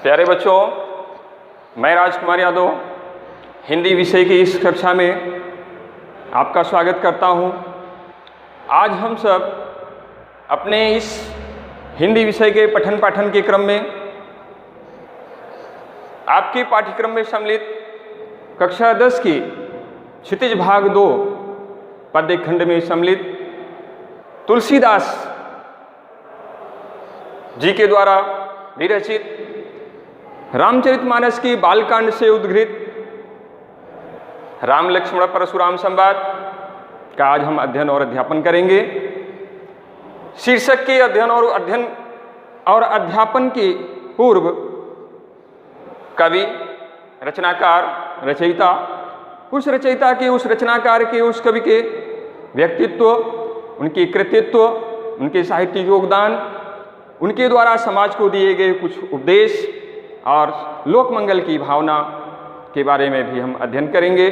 प्यारे बच्चों, मैं राजकुमार यादव हिंदी विषय की इस कक्षा में आपका स्वागत करता हूं। आज हम सब अपने इस हिंदी विषय के पठन पाठन के क्रम में आपके पाठ्यक्रम में सम्मिलित कक्षा 10 की क्षितिज भाग 2 पद्य खंड में सम्मिलित तुलसीदास जी के द्वारा विरचित रामचरितमानस की बालकांड से उद्घृत राम लक्ष्मण परशुराम संवाद का आज हम अध्ययन और अध्यापन करेंगे। शीर्षक के अध्ययन और अध्यापन के पूर्व कवि, रचनाकार, रचयिता, उस रचयिता के, उस रचनाकार के, उस कवि के व्यक्तित्व, उनके कृतित्व, उनके साहित्यिक योगदान, उनके द्वारा समाज को दिए गए कुछ उपदेश और लोक मंगल की भावना के बारे में भी हम अध्ययन करेंगे।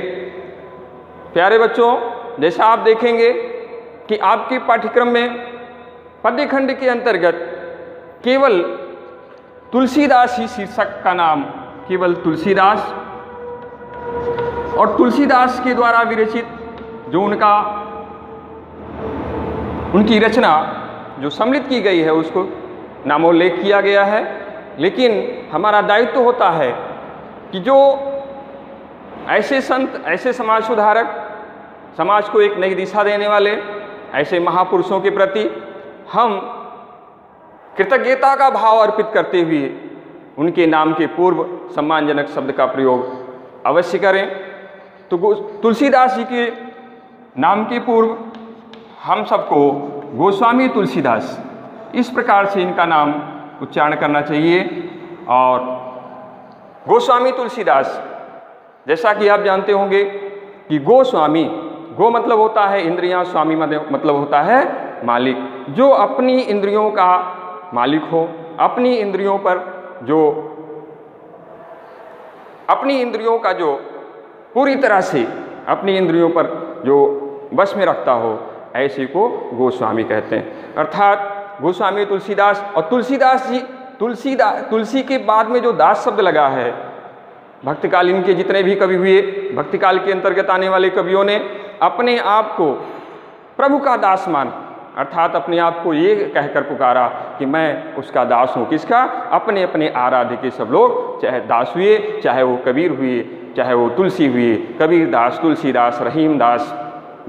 प्यारे बच्चों, जैसा आप देखेंगे कि आपके पाठ्यक्रम में पद्य खंड के अंतर्गत केवल तुलसीदास ही शीर्षक का नाम, केवल तुलसीदास और तुलसीदास के द्वारा विरचित जो उनकी रचना जो सम्मिलित की गई है उसको नामोल्लेख किया गया है। लेकिन हमारा दायित्व होता है कि जो ऐसे संत, ऐसे समाज सुधारक, समाज को एक नई दिशा देने वाले ऐसे महापुरुषों के प्रति हम कृतज्ञता का भाव अर्पित करते हुए उनके नाम के पूर्व सम्मानजनक शब्द का प्रयोग अवश्य करें। तो तुलसीदास जी के नाम के पूर्व हम सबको गोस्वामी तुलसीदास, इस प्रकार से इनका नाम उच्चारण करना चाहिए। और गोस्वामी तुलसीदास, जैसा कि आप जानते होंगे कि गोस्वामी, गो मतलब होता है इंद्रियां, स्वामी मतलब होता है मालिक। जो अपनी इंद्रियों का मालिक हो, अपनी इंद्रियों का जो पूरी तरह से अपनी इंद्रियों पर जो वश में रखता हो, ऐसे को गोस्वामी कहते हैं। अर्थात गोस्वामी तुलसीदास, और तुलसीदास जी, तुलसी के बाद में जो दास शब्द लगा है, भक्तकालीन के जितने भी कवि हुए, भक्तिकाल के अंतर्गत आने वाले कवियों ने अपने आप को प्रभु का दास मान, अर्थात अपने आप को ये कहकर पुकारा कि मैं उसका दास हूँ। किसका? अपने अपने आराध्य के सब लोग, चाहे दास हुए, चाहे वो कबीर हुए, चाहे वो तुलसी हुए, कबीर दास, तुलसीदास, रहीम दास,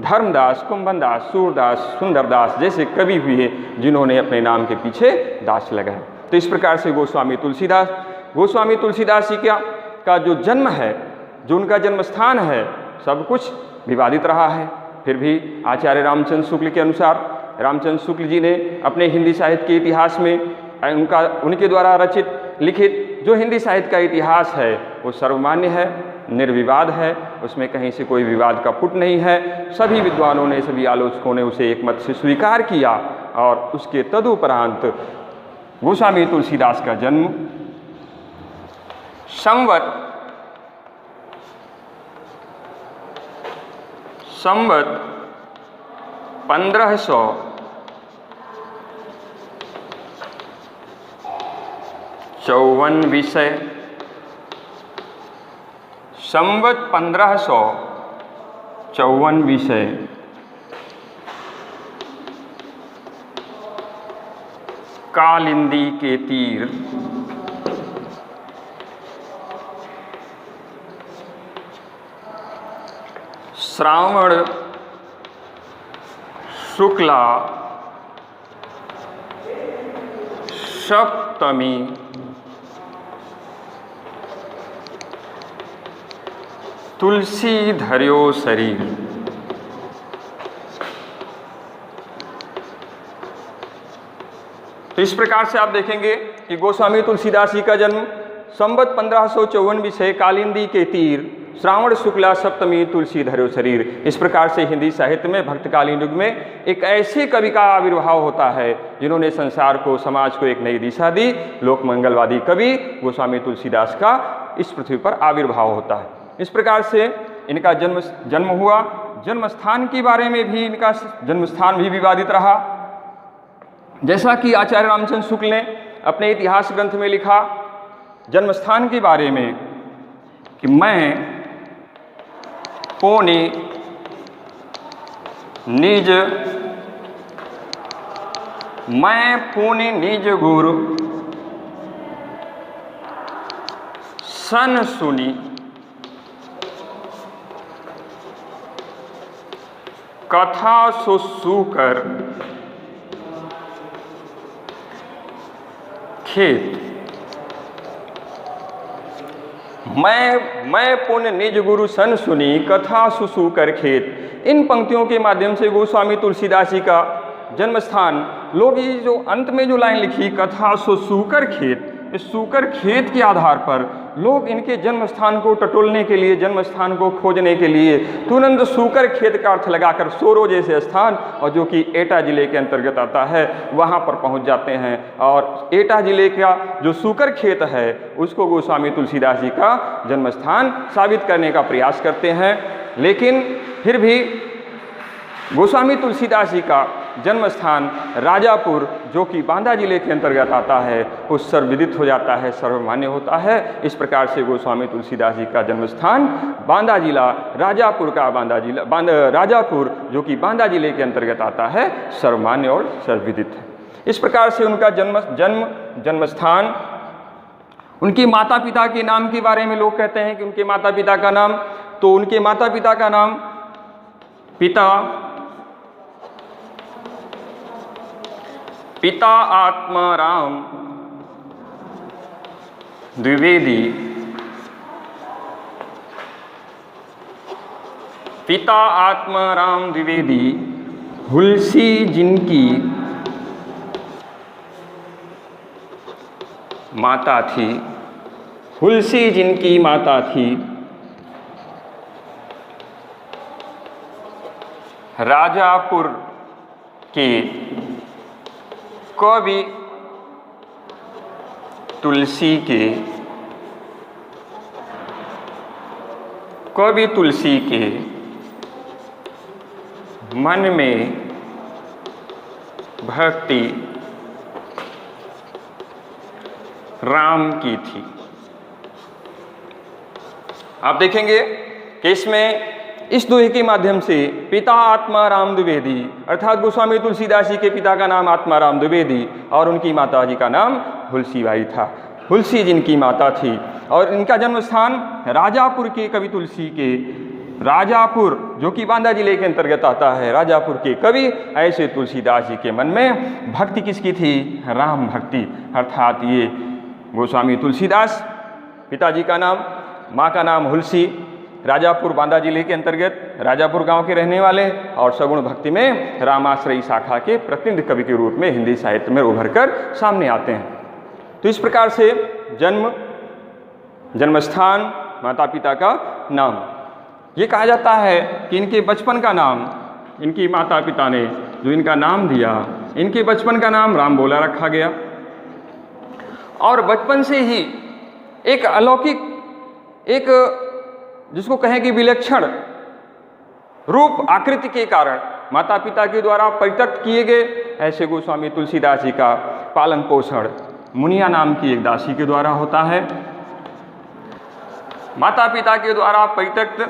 धर्मदास, कुंभनदास, सूरदास, सुंदरदास जैसे कवि हुए जिन्होंने अपने नाम के पीछे दास लगाए। तो इस प्रकार से गोस्वामी तुलसीदास जी का जो जन्म है, जो उनका जन्म स्थान है, सब कुछ विवादित रहा है। फिर भी आचार्य रामचंद्र शुक्ल के अनुसार, रामचंद्र शुक्ल जी ने अपने हिंदी साहित्य के इतिहास में उनके द्वारा रचित लिखित जो हिंदी साहित्य का इतिहास है वो सर्वमान्य है, निर्विवाद है, उसमें कहीं से कोई विवाद का पुट नहीं है। सभी विद्वानों ने, सभी आलोचकों ने उसे एक मत से स्वीकार किया और उसके तदुपरांत गोस्वामी तुलसीदास का जन्म संवत 1554 विषय, संवत 1554 विषय कालिंदी के तीर श्रावण शुक्ला सप्तमी तुलसी धर्यो शरीर। तो इस प्रकार से आप देखेंगे कि गोस्वामी तुलसीदास जी का जन्म संवत 1554 विषय कालिंदी के तीर श्रावण शुक्ला सप्तमी तुलसी धर्यो शरीर। इस प्रकार से हिंदी साहित्य में भक्तकालीन युग में एक ऐसे कवि का आविर्भाव होता है जिन्होंने संसार को, समाज को एक नई दिशा दी। लोक मंगलवादी कवि गोस्वामी तुलसीदास का इस पृथ्वी पर आविर्भाव होता है। इस प्रकार से इनका जन्म हुआ। जन्म स्थान के बारे में भी इनका जन्म स्थान भी विवादित रहा। जैसा कि आचार्य रामचंद्र शुक्ल ने अपने इतिहास ग्रंथ में लिखा जन्म स्थान के बारे में कि मैं पुनि निज गुरु सन सुनी कथा सुसूकर खेत। मैं पुण्य निज गुरु सन सुनी कथा सुसूकर खेत। इन पंक्तियों के माध्यम से गोस्वामी तुलसीदास जी का जन्म स्थान, लोग ये जो अंत में जो लाइन लिखी कथा सुसूकर खेत, इस सूकर खेत के आधार पर लोग इनके जन्म स्थान को टटोलने के लिए, जन्म स्थान को खोजने के लिए तुरंत सूकर खेत का अर्थ लगाकर सोरो जैसे स्थान, और जो कि एटा जिले के अंतर्गत आता है, वहाँ पर पहुँच जाते हैं और एटा जिले का जो सूकर खेत है उसको गोस्वामी तुलसीदास जी का जन्म स्थान साबित करने का प्रयास करते हैं। लेकिन फिर भी गोस्वामी तुलसीदास जी का जन्म स्थान राजापुर, जो कि बांदा जिले के अंतर्गत आता है, वो सर्वविदित हो जाता है, सर्वमान्य होता है। इस प्रकार से गोस्वामी तुलसीदास जी का जन्म स्थान बांदा जिला, राजापुर का राजापुर, जो कि बांदा जिले के अंतर्गत आता है, सर्वमान्य और सर्वविदित है। इस प्रकार से उनका जन्म स्थान, उनके माता पिता के नाम के बारे में लोग कहते हैं कि उनके माता पिता का नाम, तो उनके माता पिता का नाम पिता आत्माराम द्विवेदी, पिता आत्माराम द्विवेदी हुलसी जिनकी माता थी, हुलसी जिनकी माता थी, राजापुर के कवि तुलसी के मन में भक्ति राम की थी। आप देखेंगे कि इसमें इस दोहे के माध्यम से पिता आत्माराम द्विवेदी, अर्थात गोस्वामी तुलसीदास जी के पिता का नाम आत्माराम द्विवेदी और उनकी माता जी का नाम हुलसीबाई था, हुलसी जिनकी माता थी। और इनका जन्म स्थान राजापुर के कवि तुलसी के, राजापुर जो कि बांदा जिले के अंतर्गत आता है, राजापुर के कवि ऐसे तुलसीदास जी के मन में भक्ति किसकी थी? राम भक्ति। अर्थात ये गोस्वामी तुलसीदास, पिताजी का नाम, माँ का नाम हुलसी, राजापुर बांदा जिले के अंतर्गत राजापुर गांव के रहने वाले, और सगुण भक्ति में रामाश्रयी शाखा के प्रतिनिधि कवि के रूप में हिंदी साहित्य में उभर कर सामने आते हैं। तो इस प्रकार से जन्म स्थान, माता पिता का नाम, ये कहा जाता है कि इनके बचपन का नाम, इनकी माता पिता ने जो इनका नाम दिया, इनके बचपन का नाम राम बोला रखा गया। और बचपन से ही एक अलौकिक, एक जिसको कहें कि विलक्षण रूप आकृति के कारण माता पिता के द्वारा परित्यक्त किए गए ऐसे गोस्वामी तुलसीदास जी का पालन पोषण मुनिया नाम की एक दासी के द्वारा होता है। माता पिता के द्वारा परित्यक्त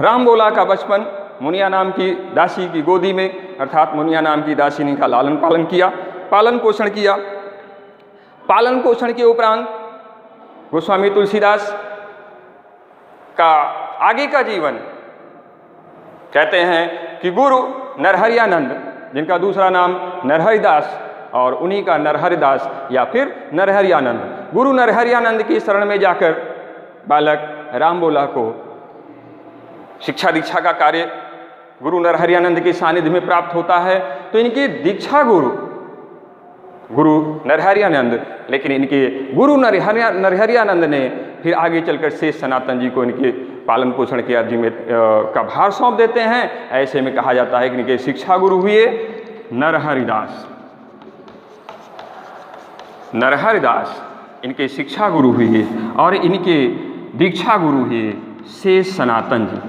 राम बोला का बचपन मुनिया नाम की दासी की गोदी में, अर्थात मुनिया नाम की दासी ने का लालन पालन किया, पालन पोषण किया। पालन पोषण के उपरांत गोस्वामी तुलसीदास का आगे का जीवन, कहते हैं कि गुरु नरहरियानंद, जिनका दूसरा नाम नरहरिदास और उन्हीं का नरहरिदास या फिर नरहरियानंद, गुरु नरहरियानंद की शरण में जाकर बालक रामबोला को शिक्षा दीक्षा का कार्य गुरु नरहरियानंद के सानिध्य में प्राप्त होता है। तो इनके दीक्षा गुरु नरहरियानंद, लेकिन इनके गुरु नरहरियानंद ने फिर आगे चलकर शेष सनातन जी को इनके पालन पोषण के जिम्मे का भार सौंप देते हैं। ऐसे में कहा जाता है कि इनके शिक्षा गुरु हुए नरहरिदास, नरहरिदास इनके शिक्षा गुरु हुए और इनके दीक्षा गुरु हुए शेष सनातन जी।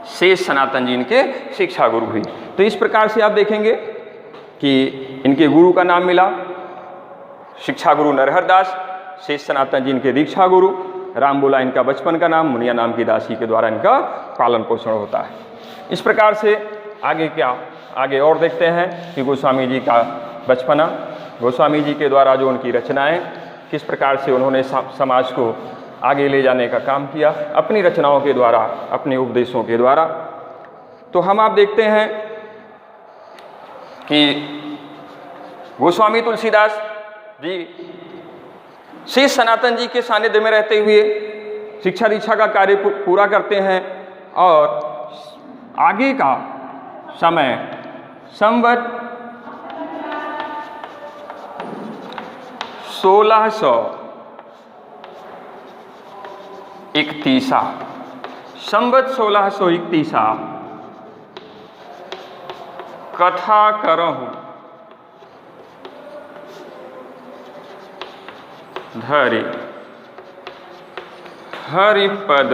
शेष सनातन जी इनके शिक्षा गुरु हुई। तो इस प्रकार से आप देखेंगे कि इनके गुरु का नाम मिला शिक्षा गुरु नरहर दास, शेष सनातन जी इनके दीक्षा गुरु, राम बोला इनका बचपन का नाम, मुनिया नाम की दासी के द्वारा इनका पालन पोषण होता है। इस प्रकार से आगे और देखते हैं कि गोस्वामी जी का बचपना, गोस्वामी जी के द्वारा जो उनकी रचनाएं, किस प्रकार से उन्होंने समाज को आगे ले जाने का काम किया अपनी रचनाओं के द्वारा, अपने उपदेशों के द्वारा। तो हम आप देखते हैं कि गोस्वामी तुलसीदास जी शेष सनातन जी के सानिध्य में रहते हुए शिक्षा दीक्षा का कार्य पूरा करते हैं और आगे का समय संवत 1631 संवत 1631 कथा करहु धरि हरिपद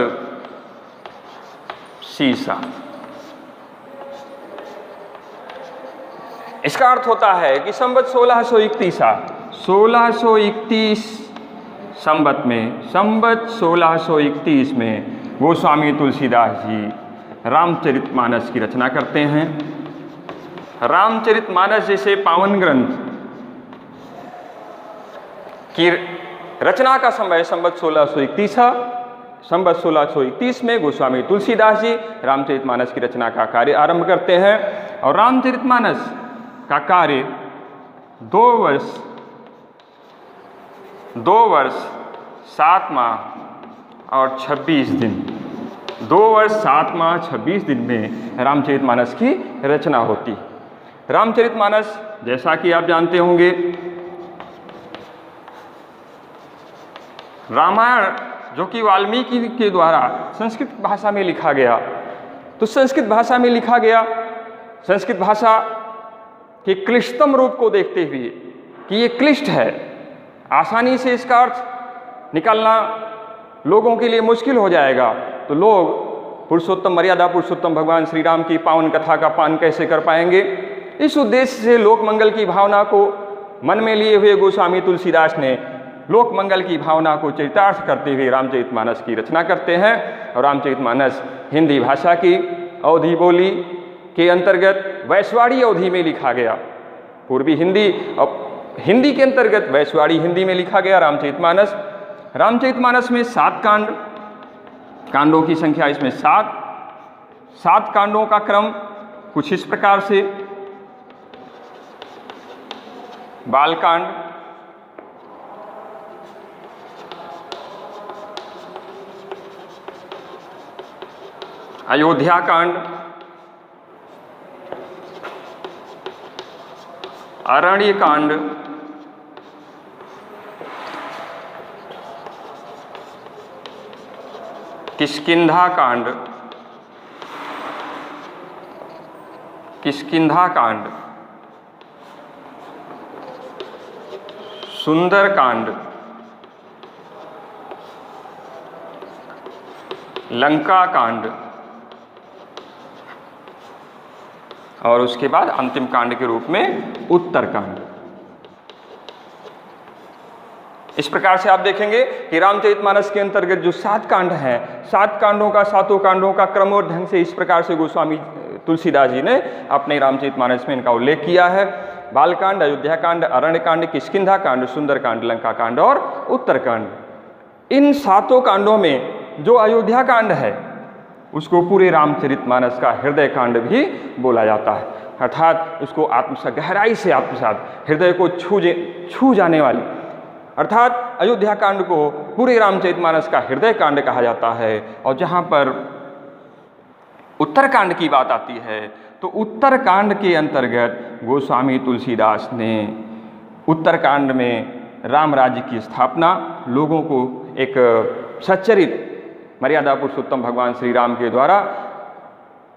सीसा। इसका अर्थ होता है कि संवत 1631 संवत में, संवत 1631 में गोस्वामी तुलसीदास जी रामचरितमानस की रचना करते हैं। रामचरितमानस जैसे पावन ग्रंथ की रचना का समय संवत 1631 है। संवत 1631 में गोस्वामी तुलसीदास जी रामचरितमानस की रचना का कार्य आरंभ करते हैं और रामचरितमानस का कार्य 2 वर्ष 7 माह और 26 दिन 2 वर्ष 7 माह 26 दिन में रामचरितमानस की रचना होती। रामचरितमानस जैसा कि आप जानते होंगे, रामायण जो कि वाल्मीकि के द्वारा संस्कृत भाषा में लिखा गया, तो संस्कृत भाषा में लिखा गया, संस्कृत भाषा के क्लिष्टतम रूप को देखते हुए कि ये क्लिष्ट है, आसानी से इसका अर्थ निकालना लोगों के लिए मुश्किल हो जाएगा, तो लोग पुरुषोत्तम मर्यादा पुरुषोत्तम भगवान श्री राम की पावन कथा का पान कैसे कर पाएंगे। इस उद्देश्य से लोक मंगल की भावना को मन में लिए हुए गोस्वामी तुलसीदास ने लोक मंगल की भावना को चरितार्थ करते हुए रामचरितमानस की रचना करते हैं। और रामचरितमानस हिंदी भाषा की अवधी बोली के अंतर्गत वैश्वाड़ी अवधि में लिखा गया। पूर्वी हिंदी और हिंदी के अंतर्गत वैश्वाड़ी हिंदी में लिखा गया रामचरितमानस। रामचरितमानस में 7 कांडों की संख्या इसमें 7 कांडों का क्रम कुछ इस प्रकार से: बालकांड, अयोध्या कांड, अरण्य कांड, किष्किंधा कांड, सुंदर कांड, लंका कांड और उसके बाद अंतिम कांड के रूप में उत्तरकांड। इस प्रकार से आप देखेंगे कि रामचरितमानस के अंतर्गत जो 7 कांड हैं, 7 कांडों का 7 कांडों का क्रम और ढंग से इस प्रकार से गोस्वामी तुलसीदास जी ने अपने रामचरितमानस में इनका उल्लेख किया है। बालकांड, अयोध्या कांड, अरण्य कांड, किष्किंधा कांड, सुंदर कांड, लंका कांड और उत्तरकांड। इन 7 कांडों में जो अयोध्या कांड है उसको पूरे रामचरितमानस का हृदय कांड भी बोला जाता है, अर्थात उसको आत्मसात, गहराई से आत्मसात, हृदय को छू जाने वाली, अर्थात अयोध्या कांड को पूरे रामचरितमानस का हृदय कांड कहा जाता है। और जहाँ पर उत्तरकांड की बात आती है तो उत्तरकांड के अंतर्गत गोस्वामी तुलसीदास ने उत्तरकांड में राम राज्य की स्थापना, लोगों को एक सच्चरित मर्यादा पुरुषोत्तम भगवान श्री राम के द्वारा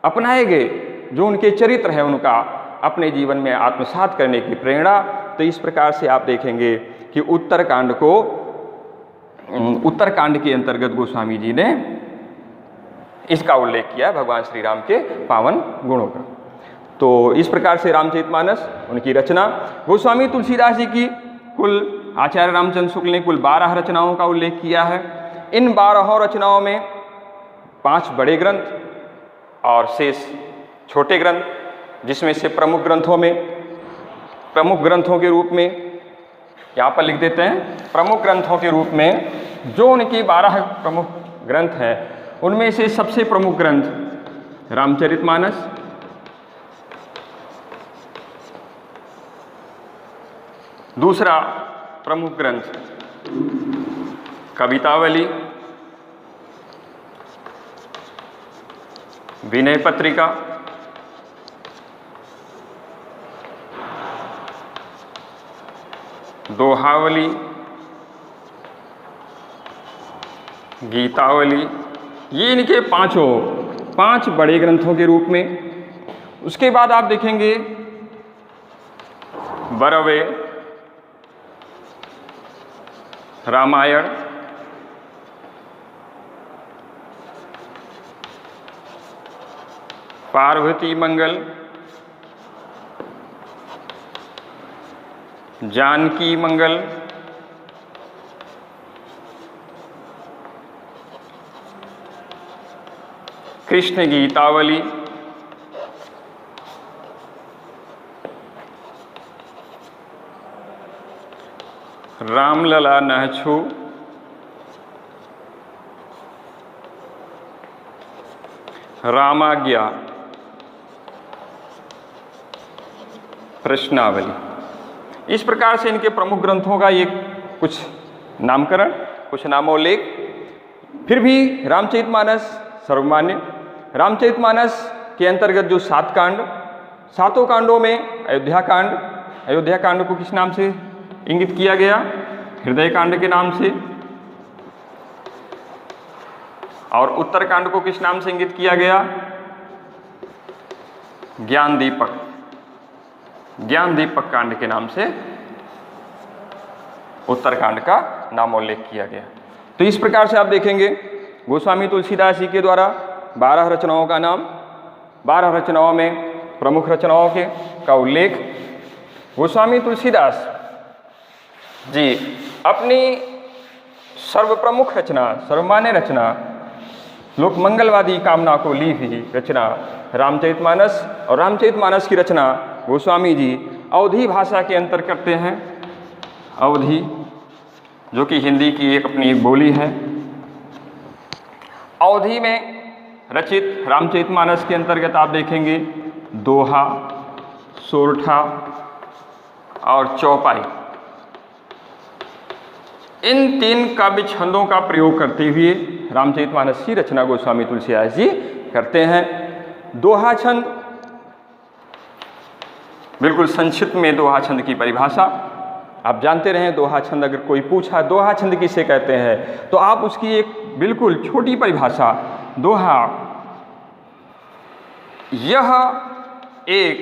अपनाए गए जो उनके चरित्र है उनका अपने जीवन में आत्मसात करने की प्रेरणा। तो इस प्रकार से आप देखेंगे कि उत्तरकांड के अंतर्गत गोस्वामी जी ने इसका उल्लेख किया है भगवान श्री राम के पावन गुणों का। तो इस प्रकार से रामचरितमानस उनकी रचना। गोस्वामी तुलसीदास जी की कुल आचार्य रामचंद्र शुक्ल ने कुल 12 रचनाओं का उल्लेख किया है। इन 12 रचनाओं में 5 बड़े ग्रंथ और शेष छोटे ग्रंथ, जिसमें से प्रमुख ग्रंथों के रूप में यहाँ पर लिख देते हैं, प्रमुख ग्रंथों के रूप में जो उनकी 12 प्रमुख ग्रंथ हैं, उनमें से सबसे प्रमुख ग्रंथ रामचरितमानस, दूसरा प्रमुख ग्रंथ कवितावली, विनय पत्रिका, दोहावली, गीतावली, ये इनके 5 बड़े ग्रंथों के रूप में। उसके बाद आप देखेंगे बरवे, रामायण, पार्वती मंगल, जानकी मंगल, कृष्ण गीतावली, रामलला नहछु, रामाज्ञा, प्रश्नावली। इस प्रकार से इनके प्रमुख ग्रंथों का ये कुछ नामकरण, कुछ नामोल्लेख। फिर भी रामचरितमानस सर्वमान्य। रामचरितमानस के अंतर्गत जो 7 कांड, 7 कांडों में अयोध्या कांड को किस नाम से इंगित किया गया? हृदय कांड के नाम से। और उत्तर कांड को किस नाम से इंगित किया गया? ज्ञान दीपक कांड के नाम से उत्तरकांड का नामोल्लेख किया गया। तो इस प्रकार से आप देखेंगे गोस्वामी तुलसीदास जी के द्वारा 12 रचनाओं का नाम, 12 रचनाओं में प्रमुख रचनाओं का उल्लेख। गोस्वामी तुलसीदास जी अपनी सर्वप्रमुख रचना, सर्वमान्य रचना, लोक मंगलवादी कामना को ली हुई रचना रामचरितमानस, और रामचरितमानस की रचना गोस्वामी जी अवधी भाषा के अंतर करते हैं। अवधी जो कि हिंदी की एक अपनी बोली है। अवधी में रचित रामचरितमानस के अंतर्गत आप देखेंगे दोहा, सोरठा और चौपाई, इन 3 काव्य छंदों का प्रयोग करते हुए रामचरितमानस की रचना गोस्वामी तुलसीदास जी करते हैं। दोहा छंद, बिल्कुल संक्षिप्त में दोहा छंद की परिभाषा आप जानते रहे। दोहा छंद अगर कोई पूछा दोहा छंद किसे कहते हैं, तो आप उसकी एक बिल्कुल छोटी परिभाषा, दोहा यह एक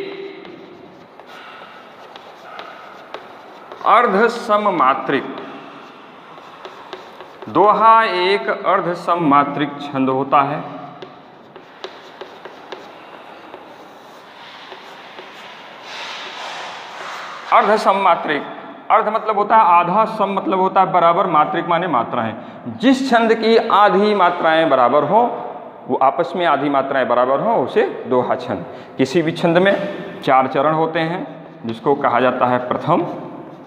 अर्धसममात्रिक, दोहा एक अर्धसममात्रिक छंद होता है। अर्धसममात्रिक, अर्ध मतलब होता है आधा, सम मतलब होता है बराबर, मात्रिक माने मात्राएं। जिस छंद की आधी मात्राएं बराबर हो, वो आपस में आधी मात्राएं बराबर हो, उसे दोहा छंद। किसी भी छंद में 4 चरण होते हैं, जिसको कहा जाता है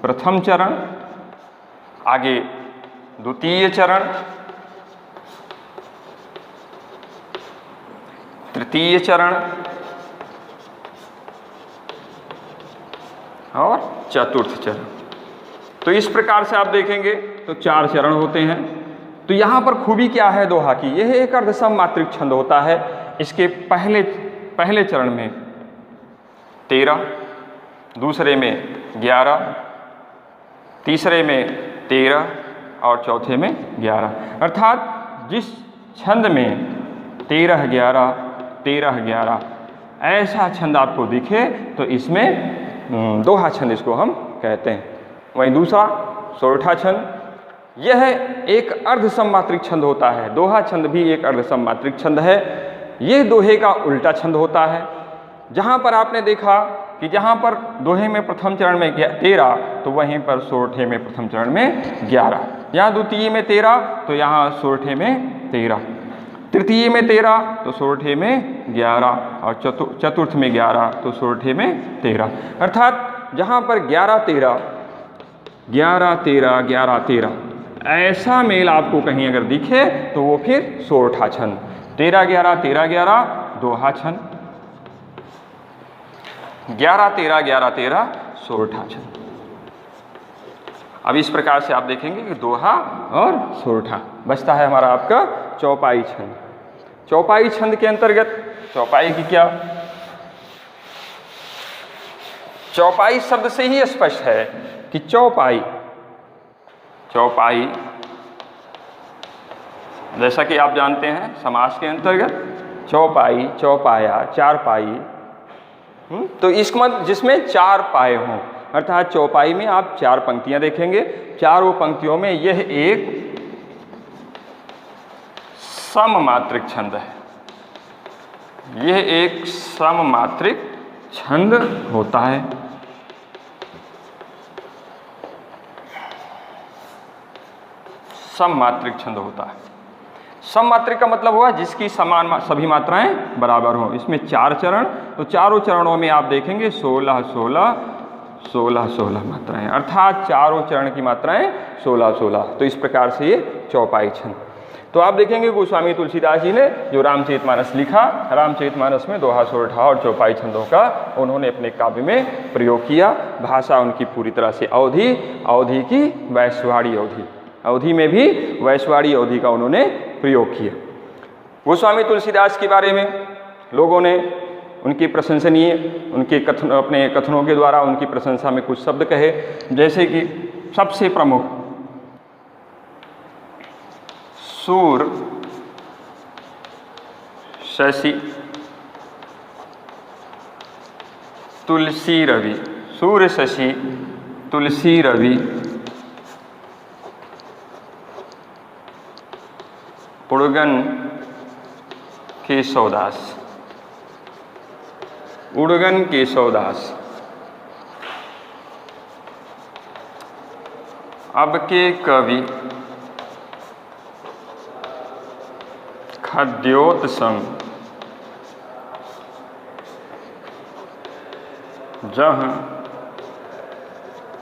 प्रथम चरण, आगे द्वितीय चरण, तृतीय चरण और चतुर्थ चरण। तो इस प्रकार से आप देखेंगे तो 4 चरण होते हैं। तो यहाँ पर खूबी क्या है दोहा की? यह एक अर्धसममात्रिक छंद होता है। इसके पहले चरण में 13, दूसरे में 11, तीसरे में 13 और चौथे में 11। अर्थात जिस छंद में 13-11, 13-11 ऐसा छंद आपको दिखे तो इसमें दोहा छंद इसको हम कहते हैं। वहीं दूसरा सोरठा छंद, यह एक अर्धसममात्रिक छंद होता है। दोहा छंद भी एक अर्धसममात्रिक छंद है। ये दोहे का उल्टा छंद होता है। जहाँ पर आपने देखा कि जहाँ पर दोहे में प्रथम चरण में 13 तो वहीं पर सोरठे में प्रथम चरण में 11, यहाँ द्वितीय में 13 तो यहाँ सोरठे में 13, तृतीय में 13 तो सोरठे में 11 और चतुर्थ में 11 तो सोरठे में 13। अर्थात जहाँ पर 11 13 11 13 11 13 ऐसा मेल आपको कहीं अगर दिखे तो वो फिर सोरठा छंद, 13 11 13 11 दोहा छंद, 11 13 11 13 सोरठा छंद। अब इस प्रकार से आप देखेंगे कि दोहा और सोरठा बचता है हमारा आपका चौपाई छंद। चौपाई छंद के अंतर्गत चौपाई की क्या, चौपाई शब्द से ही स्पष्ट है कि चौपाई, चौपाई जैसा कि आप जानते हैं समास के अंतर्गत चौपाई, चौपाया, चारपाई, तो इसका जिसमें 4 पाए हों, अर्थात चौपाई में आप 4 पंक्तियां देखेंगे, चारों पंक्तियों में यह एक सममात्रिक छंद है, यह एक सममात्रिक छंद होता है। सममात्रिक छंद होता है। सममात्रिक का मतलब हुआ जिसकी समान सभी मात्राएं बराबर हों। इसमें 4 चरण, तो चारों चरणों में आप देखेंगे 16 16 16 16 मात्राएं, अर्थात चारों चरण की मात्राएं 16 16। तो इस प्रकार से ये चौपाई छंद। तो आप देखेंगे गोस्वामी तुलसीदास जी ने जो रामचरितमानस लिखा, रामचरितमानस में दोहा, सोरठा और चौपाई छंदों का उन्होंने अपने काव्य में प्रयोग किया। भाषा उनकी पूरी तरह से अवधी, अवधी की वैश्वाड़ी अवधी, अवधी में भी वैश्वाड़ी अवधी का उन्होंने प्रयोग किया। गोस्वामी तुलसीदास के बारे में लोगों ने उनकी प्रशंसनीय, उनके अपने कथनों के द्वारा उनकी प्रशंसा में कुछ शब्द कहे, जैसे कि सबसे प्रमुख सूर शशि तुलसी रवि, सूर्य शशि तुलसी रवि उड़गन केशवदास, उड़गन केशवदास। अब के कवि खद्योत सम, जहाँ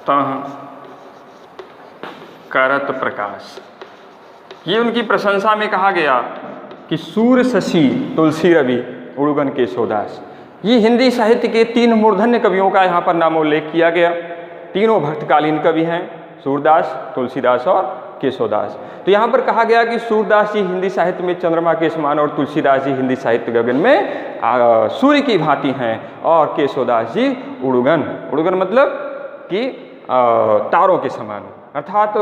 तहाँ करत प्रकाश। ये उनकी प्रशंसा में कहा गया कि सूर्य शशि तुलसी रवि उड़गन केशवदास। ये हिंदी साहित्य के 3 मूर्धन्य कवियों का यहाँ पर नामोल्लेख किया गया। तीनों भक्तकालीन कवि हैं, सूरदास, तुलसीदास और केशवदास। तो यहाँ पर कहा गया कि सूरदास जी हिंदी साहित्य में चंद्रमा के समान और तुलसीदास जी हिंदी साहित्य गगन में सूर्य की भांति हैं, और केशवदास जी उड़गन, उड़गन मतलब कि तारों के समान, अर्थात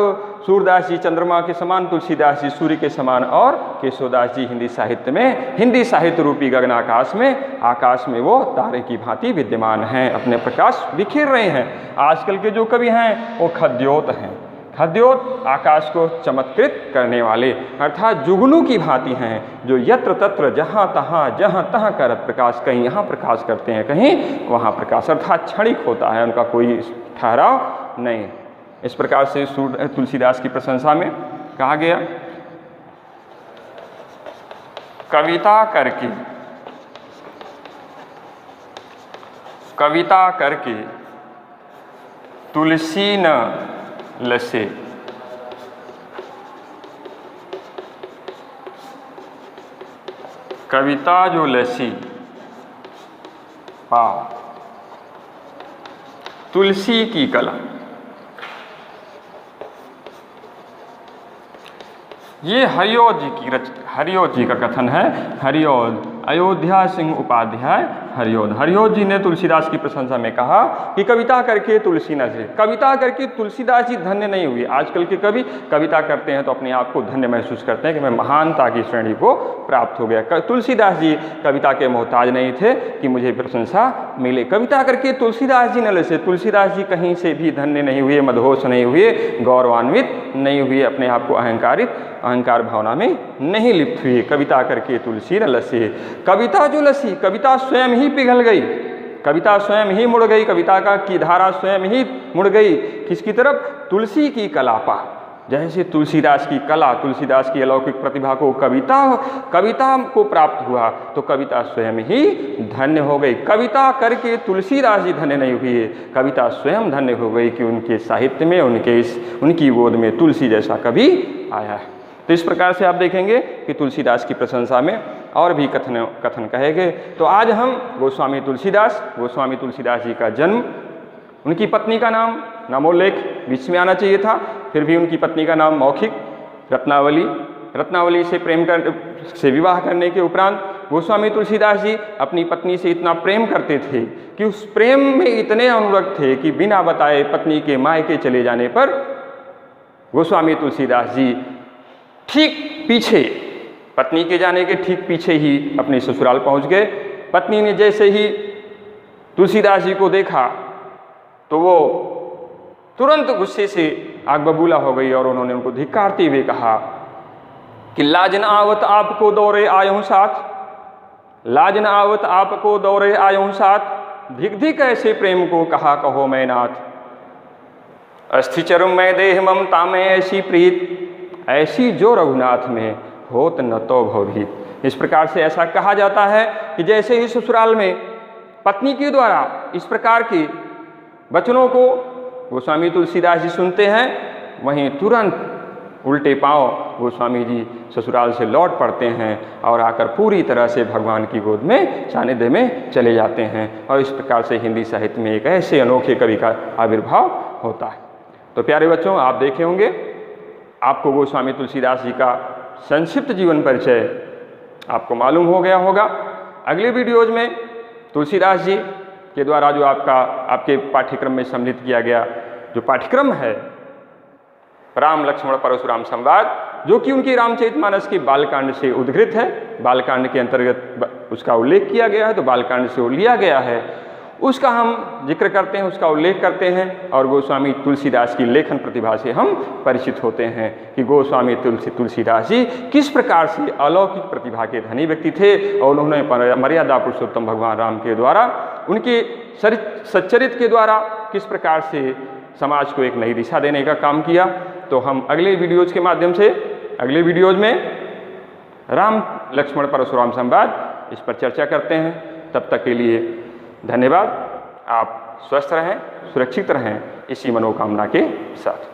सूरदास जी चंद्रमा के समान, तुलसीदास जी सूर्य के समान और केशवदास जी हिंदी साहित्य में, हिंदी साहित्य रूपी गगनाकाश में, आकाश में वो तारे की भांति विद्यमान हैं, अपने प्रकाश बिखेर रहे हैं। आजकल के जो कवि हैं वो खद्योत हैं, खद्योत आकाश को चमत्कृत करने वाले, अर्थात जुगनू की भांति हैं, जो यत्र तत्र जहाँ तहाँ करत प्रकाश, कहीं यहाँ प्रकाश करते हैं कहीं वहाँ प्रकाश, अर्थात क्षणिक होता है, उनका कोई ठहराव नहीं। इस प्रकार से तुलसीदास की प्रशंसा में कहा गया, कविता करके, कविता करके तुलसी न लसे, कविता जो लसी पा, तुलसी की कला। ये हरियोध जी की हरियोध जी का कथन है। हरियोध, अयोध्या सिंह उपाध्याय हरियोध। हरियोध जी ने तुलसीदास की प्रशंसा में कहा कि कविता करके तुलसी न से, कविता करके तुलसीदास जी धन्य नहीं हुए। आजकल के कवि कविता करते हैं तो अपने आप को धन्य महसूस करते हैं कि मैं महानता की श्रेणी को प्राप्त हो गया। तुलसीदास जी कविता के मोहताज नहीं थे कि मुझे प्रशंसा मिले। कविता करके तुलसीदास जी न लसे, तुलसीदास जी कहीं से भी धन्य नहीं हुए, मदहोश नहीं हुए, गौरवान्वित नहीं हुए, अपने आप को अहंकार भावना में नहीं लिप्त हुए। कविता करके तुलसी न लसे, कविता जो लसी, कविता स्वयं ही पिघल गई, कविता स्वयं ही मुड़ गई, कविता की धारा स्वयं ही मुड़ गई किसकी तरफ? तुलसी की कला पा। जैसे तुलसीदास की कला, तुलसीदास की अलौकिक प्रतिभा को कविता को प्राप्त हुआ तो कविता स्वयं ही धन्य हो गई। कविता करके तुलसीदास जी धन्य नहीं हुए, कविता स्वयं धन्य हो गई कि उनके साहित्य में उनकी गोद में तुलसी जैसा कवि आया है। तो इस प्रकार से आप देखेंगे कि तुलसीदास की प्रशंसा में और भी कथन कहे गए। तो आज हम गोस्वामी तुलसीदास जी का जन्म, उनकी पत्नी का नाम नामोल्लेख बीच में आना चाहिए था, फिर भी उनकी पत्नी का नाम मौखिक रत्नावली से विवाह करने के उपरांत गोस्वामी तुलसीदास जी अपनी पत्नी से इतना प्रेम करते थे कि उस प्रेम में इतने अनुरक्त थे कि बिना बताए पत्नी के मायके चले जाने पर गोस्वामी तुलसीदास जी ठीक पीछे, पत्नी के जाने के ठीक पीछे ही अपने ससुराल पहुंच गए। पत्नी ने जैसे ही तुलसीदास जी को देखा तो वो तुरंत गुस्से से आग बबूला हो गई और उन्होंने उनको धिक्कारते हुए कहा कि लाज न आवत आपको दौरे आयूं साथ, लाज न आवत आपको दौरे आयूं साथ, धिक धिक ऐसे प्रेम को कहा कहो मैं नाथ, अस्थि चरम मैं देह ममता में ऐसी प्रीत, ऐसी जो रघुनाथ में होत न तो भवभीत। इस प्रकार से ऐसा कहा जाता है कि जैसे ही ससुराल में पत्नी के द्वारा इस प्रकार के वचनों को गोस्वामी तुलसीदास जी सुनते हैं, वहीं तुरंत उल्टे पांव गोस्वामी जी ससुराल से लौट पड़ते हैं और आकर पूरी तरह से भगवान की गोद में सानिध्य में चले जाते हैं। और इस प्रकार से हिंदी साहित्य में एक ऐसे अनोखे कवि का आविर्भाव होता है। तो प्यारे बच्चों, आप देखे होंगे, आपको गोस्वामी तुलसीदास जी का संक्षिप्त जीवन परिचय आपको मालूम हो गया होगा। अगले वीडियोज में तुलसीदास जी के द्वारा जो आपके पाठ्यक्रम में सम्मिलित किया गया जो पाठ्यक्रम है राम लक्ष्मण परशुराम संवाद, जो कि उनकी रामचरितमानस के बालकांड से उद्घृत है, बालकांड के अंतर्गत उसका उल्लेख किया गया है, तो बालकांड से लिया गया है, उसका हम जिक्र करते हैं, उसका उल्लेख करते हैं और गोस्वामी तुलसीदास की लेखन प्रतिभा से हम परिचित होते हैं कि गोस्वामी तुलसीदास जी किस प्रकार से अलौकिक प्रतिभा के धनी व्यक्ति थे और उन्होंने मर्यादा पुरुषोत्तम भगवान राम के द्वारा, उनके सच्चरित्र के द्वारा किस प्रकार से समाज को एक नई दिशा देने का काम किया। तो हम अगले वीडियोज़ के माध्यम से, अगले वीडियोज़ में राम लक्ष्मण परशुराम संवाद इस पर चर्चा करते हैं। तब तक के लिए धन्यवाद। आप स्वस्थ रहें, सुरक्षित रहें, इसी मनोकामना के साथ।